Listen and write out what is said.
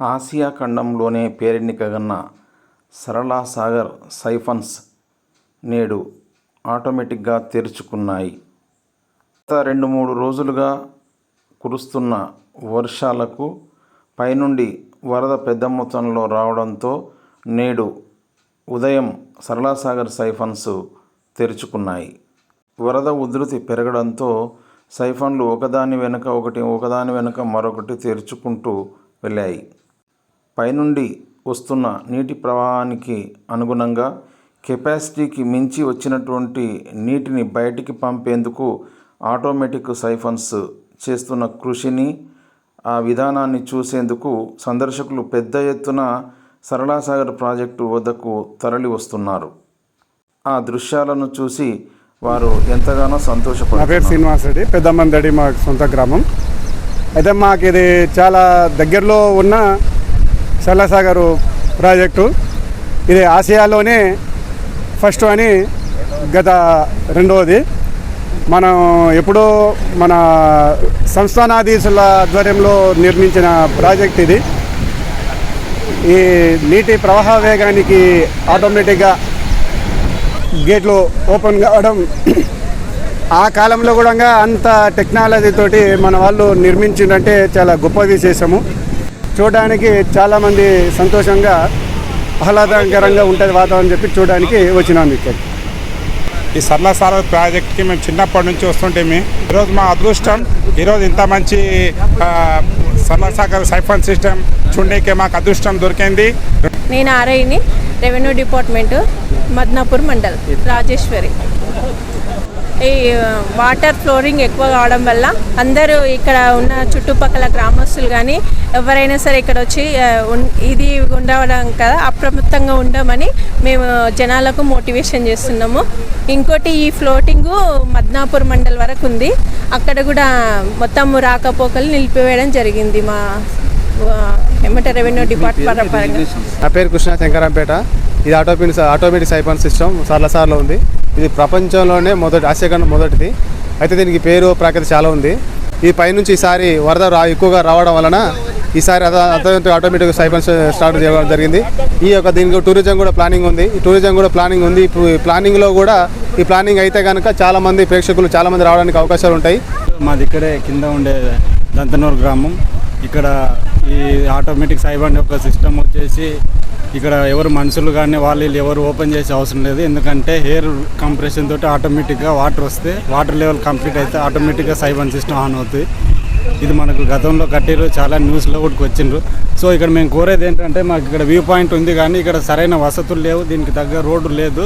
Asia ఖండంలోనే పేరెన్నికగన్న సరళ Sagar siphons నేడు ఆటోమేటిక్గా తెరుచుకున్నాయి. గత 2-3 రోజులుగా కురుస్తున్న వర్షాలకు పైనుండి వరద పెద్ద మొత్తంలో రావడంతో నేడు ఉదయం సరళ సాగర్ సైఫన్స్ తెరుచుకున్నాయి. వరద ఉధృతి పెరగడంతో సైఫన్లు ఒకదాని వెనుక మరొకటి తెరుచుకుంటూ వెళ్ళాయి. పైనుండి వస్తున్న నీటి ప్రవాహానికి అనుగుణంగా కెపాసిటీకి మించి వచ్చినటువంటి నీటిని బయటికి పంపేందుకు ఆటోమేటిక్ సైఫన్స్ చేస్తున్న కృషిని, ఆ విధానాన్ని చూసేందుకు సందర్శకులు పెద్ద ఎత్తున సరళ సాగర్ ప్రాజెక్టు వద్దకు తరలి వస్తున్నారు. ఆ దృశ్యాలను చూసి వారు ఎంతగానో సంతోషపడుతున్నారు. నా పేరు శ్రీనివాస్ రెడ్డి, పెద్దమందడి మా సొంత గ్రామం. అయితే మాకు ఇది చాలా దగ్గరలో ఉన్న సరళ సాగర్ ప్రాజెక్టు. ఇది ఆసియాలోనే ఫస్ట్ అని గత రెండవది. మనం ఎప్పుడో మన సంస్థానాధీశుల ఆధ్వర్యంలో నిర్మించిన ప్రాజెక్ట్ ఇది. ఈ నీటి ప్రవాహ వేగానికి ఆటోమేటిక్గా గేట్లు ఓపెన్ కావడం, ఆ కాలంలో కూడా అంత టెక్నాలజీ తోటి మన వాళ్ళు నిర్మించిందంటే చాలా గొప్ప విశేషము. చూడడానికి చాలామంది సంతోషంగా ఆహ్లాదకరంగా ఉంటుంది వాతావరణం చెప్పి చూడడానికి వచ్చినాము ఇక్కడ. ఈ సరళ సాగర్ ప్రాజెక్ట్కి మేము చిన్నప్పటి నుంచి వస్తుంటేమి ఈరోజు మా అదృష్టం, ఈరోజు ఇంత మంచి సరళ సాగర్ సైఫన్ సిస్టమ్ చూడడానికి మాకు అదృష్టం దొరికింది. నేను ఆర్ఐని, రెవెన్యూ డిపార్ట్మెంటు, మద్నాపూర్ మండల్, రాజేశ్వరి. ఈ వాటర్ ఫ్లోరింగ్ ఎక్కువ కావడం వల్ల అందరూ ఇక్కడ ఉన్న చుట్టుపక్కల గ్రామస్తులు కానీ ఎవరైనా సరే ఇక్కడ వచ్చి ఇది ఉండడం కదా అప్రమత్తంగా ఉండమని మేము జనాలకు మోటివేషన్ చేస్తున్నాము. ఇంకోటి ఈ ఫ్లోటింగు మద్నాపూర్ మండల్ వరకు ఉంది. అక్కడ కూడా మొత్తం రాకపోకలు నిలిపివేయడం జరిగింది మా రెవెన్యూ డిపార్ట్మెంట్ పరంగా. నా పేరు కృష్ణ శంకరంపేట. ఇది ఆటోమేటిక్ సైఫన్ సిస్టమ్ సరళ సాగర్లో ఉంది. ఇది ప్రపంచంలోనే ఆసియా ఖండం మొదటిది. అయితే దీనికి పేరు ప్రాఖ్యాతి చాలా ఉంది. ఈ పైనుంచి ఈసారి వరద ఎక్కువగా రావడం వలన ఈసారి ఆటోమేటిక్ సైఫన్స్ స్టార్ట్ చేయడం జరిగింది. దీనికి టూరిజం కూడా ప్లానింగ్ ఉంది. ఇప్పుడు ప్లానింగ్లో కూడా ఈ ప్లానింగ్ అయితే కనుక చాలామంది ప్రేక్షకులు చాలామంది రావడానికి అవకాశాలు ఉంటాయి. మాది ఇక్కడే కింద ఉండే దంతనూరు గ్రామం. ఇక్కడ ఈ ఆటోమేటిక్ సైఫన్ యొక్క సిస్టమ్ వచ్చేసి ఇక్కడ ఎవరు మనుషులు కానీ వాళ్ళు ఎవరు ఓపెన్ చేసే అవసరం లేదు. ఎందుకంటే ఎయిర్ కంప్రెషన్ తోటి ఆటోమేటిక్గా వాటర్ వస్తే వాటర్ లెవెల్ కంప్లీట్ అయితే ఆటోమేటిక్గా సైఫన్ సిస్టమ్ ఆన్ అవుతుంది. ఇది మనకు గతంలో కట్టిరు, చాలా న్యూస్లో కూడా వచ్చిండ్రు. సో ఇక్కడ మేము కోరేది ఏంటంటే మాకు ఇక్కడ వ్యూ పాయింట్ ఉంది కానీ ఇక్కడ సరైన వసతులు లేవు, దీనికి తగ్గ రోడ్డు లేదు.